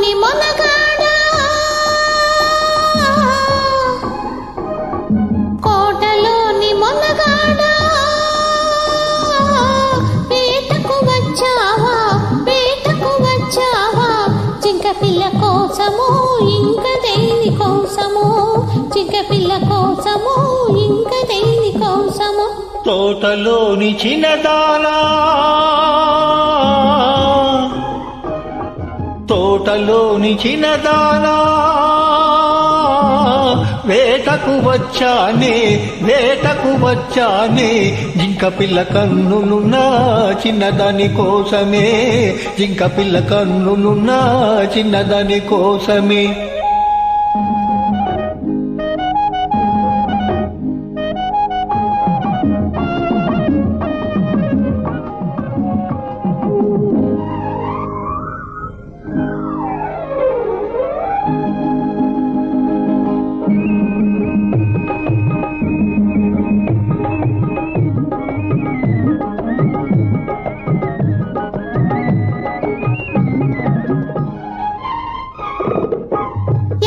కోటలోని మొనగాడా కోటలోని మొనగాడా వేటకు వచ్చావా వేటకు వచ్చావా జింక పిల్ల కోసము ఇంక దేని కోసము జింక పిల్ల కోసము ఇంక దేని కోసము తోటలోని చిన్నదానా తోటలోని చిన్నదానా వేటకు వచ్చానే వేటకు వచ్చానే జింక పిల్ల కన్నులున్నా చిన్నదాని కోసమే జింక పిల్ల కన్నులున్నా చిన్నదాని కోసమే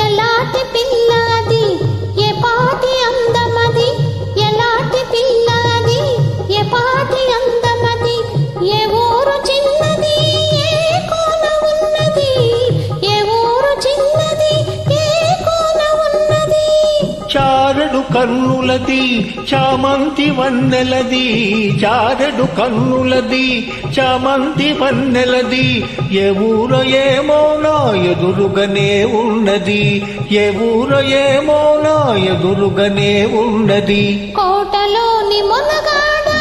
ఎలాంటి పిల్లది ఏ పాటి అందమది ఎలాంటి పిల్లది ఏ పాటి అందమది ఏ ఊరు చిన్నది ఏ కోన ఉన్నది ఏ ఊరు చిన్నది ఏ కోన ఉన్నది చారెడు కన్నులది చామంతి వన్నెలది చారెడు కన్నులది చామంతి వన్నెలది ఏ ఊరో ఏమోనా ఎదురుగనే ఉన్నది ఏ ఊరో ఏమోనా ఎదురుగనే ఉన్నది కోటలోని మొనగాడా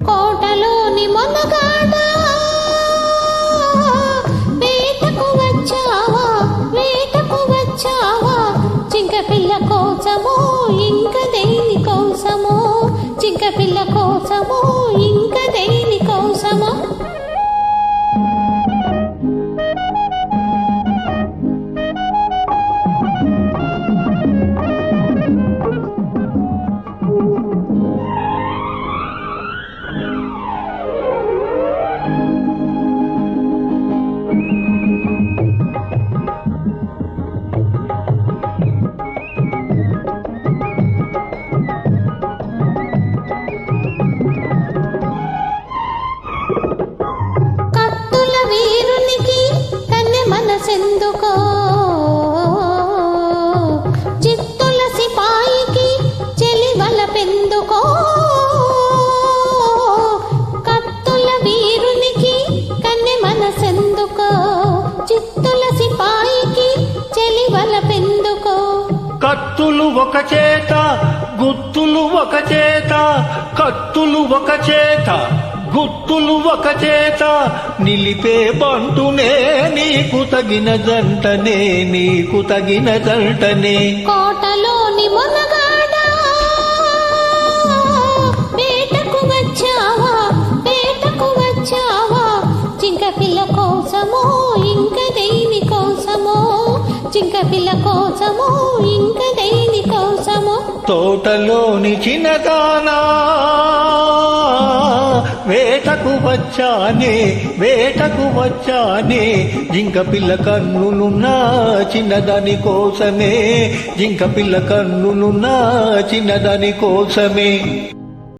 కోటలోని మొనగాడా వేటకు వచ్చావా వేటకు వచ్చావా జింక పిల్ల కోసము ఇంక దేని కోసము జింక పిల్ల కోసము ఇంక దేని కోసము వీరునికి కన్నె మనసెందుకో చిత్తుల సిపాయికి చెలివల పెందుకో కత్తుల వీరునికి కన్నె మనసెందుకో చిత్తుల సిపాయికి చెలివల పెందుకో కత్తులు ఒక చేత గుత్తులు ఒక చేత కత్తులు ఒక చేత గుత్తులు ఒక చేత నిలిపే బంటునే నీకు తగిన జంటనే నీకు తగిన జంటనే కోటలోని మొనగాడా వేటకు వచ్చావా వేటకు వచ్చావా జింక పిల్ల కోసము ఇంక దేని కోసము జింక పిల్ల కోసము ఇంక దేని కోసము తోటలోని చిన్నదానా వేటకు వచ్చానే వేటకు వచ్చానే జింక పిల్ల కన్నులున్నా చిన్నదాని కోసమే జింక పిల్ల కన్నులున్నా చిన్నదాని కోసమే